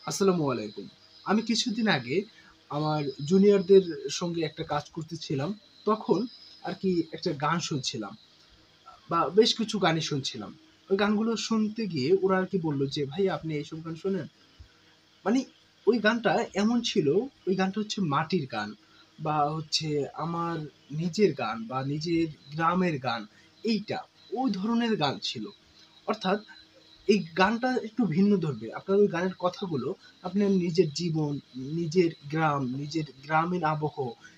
আসসালামু আলাইকুম। আমি কিছুদিন আগে আমার জুনিয়রদের সঙ্গে একটা কাজ করতেছিলাম। তখন আরকি একটা গান শুনছিলাম বা বেশ কিছু গানই শুনছিলাম। ওই গানগুলো শুনতে গিয়ে ওরা আরকি বলল যে, "ভাইয়া আপনি এইসব গান শোনেন?" মানে ওই গানটা এমন ছিল, ওই গানটা হচ্ছে মাটির গান বা হচ্ছে আমার নিজের গান বা নিজের গ্রামের গান এইটা, ওই ধরনের গান ছিল। অর্থাৎ এই গানটা একটু ভিন্ন ধর্মী। আপনার ওই গানের কথাগুলো আপনার নিজের জীবন, নিজের গ্রাম, নিজের গ্রামীণ আবহ,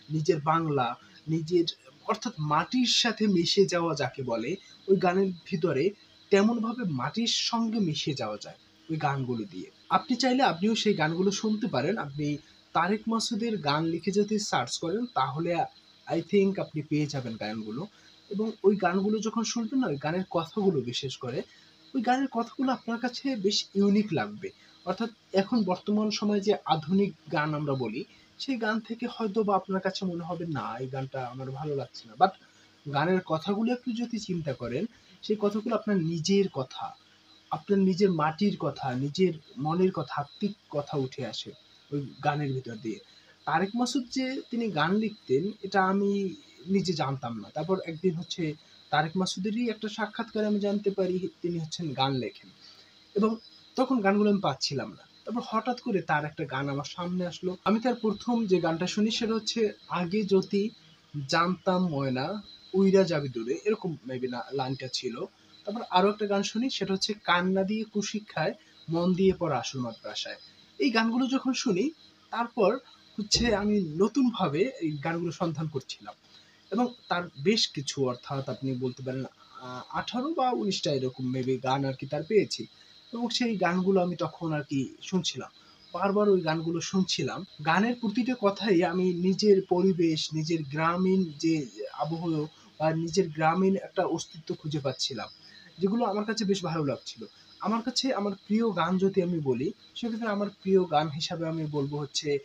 নিজের বাংলা, নিজের অর্থাৎ মাটির সাথে মিশে যাওয়া যাকে বলে, ওই গানের ভিতরে তেমনভাবে মাটির সঙ্গে মিশে যাওয়া যায় ওই গানগুলো দিয়ে। আপনি চাইলে আপনিও সেই গানগুলো শুনতে পারেন। আপনি তারেক মাসুদের গান লিখে যদি সার্চ করেন তাহলে I think আপনি পেয়ে যাবেন গানগুলো এবং ওই গানগুলো যখন শুনবেন না, ওই গানের কথাগুলো বিশেষ করে ওই গানের কথাগুলো আপনার কাছে বেশ ইউনিক লাগবে। অর্থাৎ এখন বর্তমান সময়ে যে আধুনিক গান আমরা বলি, সেই গান থেকে হয়তোবা আপনার কাছে মনে হবে, "না, এই গানটা আমার ভালো লাগছে না।" বাট গানের কথাগুলো একটু যদি চিন্তা করেন, সেই কথাগুলো আপনার নিজের কথা। আপনার নিজের মাটির কথা, নিজের মনের কথা, আত্মিক কথা উঠে আসে ওই গানের ভিতর দিয়ে। তারেক মাসুদ যে তিনি গান লিখতেন এটা আমি নিজে জানতাম না। তারপর একদিন হচ্ছে তারেক মাসুদেরই একটা সাক্ষাৎকারে আমি জানতে পারি তিনি হচ্ছেন গান লেখেন এবং তখন গানগুলো আমি পাচ্ছিলাম না। তারপর হঠাৎ করে তার একটা গান আমার সামনে আসলো। আমি তার ১ম যে গানটা শুনি সেটা হচ্ছে, "আগে যদি জানতাম ময়না উইরা যাবি দূরে" এরকম মেবি না লাইনটা ছিল। তারপর আরো একটা গান শুনি সেটা হচ্ছে, "কান্না দিয়ে কুশিক্ষায় মন দিয়ে পড় আসল মাদ্রাসায়।" এই গানগুলো যখন শুনি তারপর হচ্ছে আমি নতুনভাবে এই গানগুলো সন্ধান করছিলাম এবং তার বেশ কিছু অর্থাৎ আপনি বলতে পারেন ১৮ বা ১৯ টা এরকম মেবি গান আরকি তার পেয়েছি এবং সেই গানগুলো আমি তখন আরকি শুনছিলাম। বারবার ওই গানগুলো শুনছিলাম। গানের প্রতিটা কথাই আমি নিজের পরিবেশ, নিজের গ্রামীণ যে আবহ বা নিজের গ্রামীণ একটা অস্তিত্ব খুঁজে পাচ্ছিলাম। যেগুলো আমার কাছে বেশ ভালো লাগছিল। আমার কাছে আমার প্রিয় গান যদি আমি বলি, সেক্ষেত্রে আমার প্রিয় গান হিসাবে আমি বলব হচ্ছে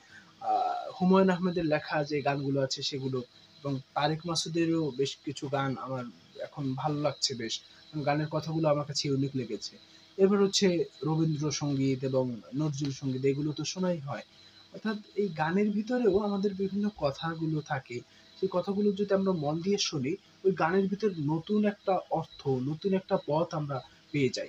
আ হুমায়ূন আহমেদের লেখা যে গানগুলো আছে সেগুলো এবং তারেক মাসুদেরও বেশ কিছু গান আমার এখন ভালো লাগছে বেশ। গানের কথাগুলো আমার কাছে ইউনিক লেগেছে। এরপর হচ্ছে রবীন্দ্রসঙ্গীত এবং নজরুল সঙ্গীত এগুলো তো শোনাই হয়। অর্থাৎ এই গানের ভিতরেও আমাদের বিভিন্ন কথাগুলো থাকে। সেই কথাগুলো যদি আমরা মন দিয়ে শুনি, ওই গানের ভিতর নতুন একটা অর্থ, নতুন একটা পথ আমরা পেয়ে যাই।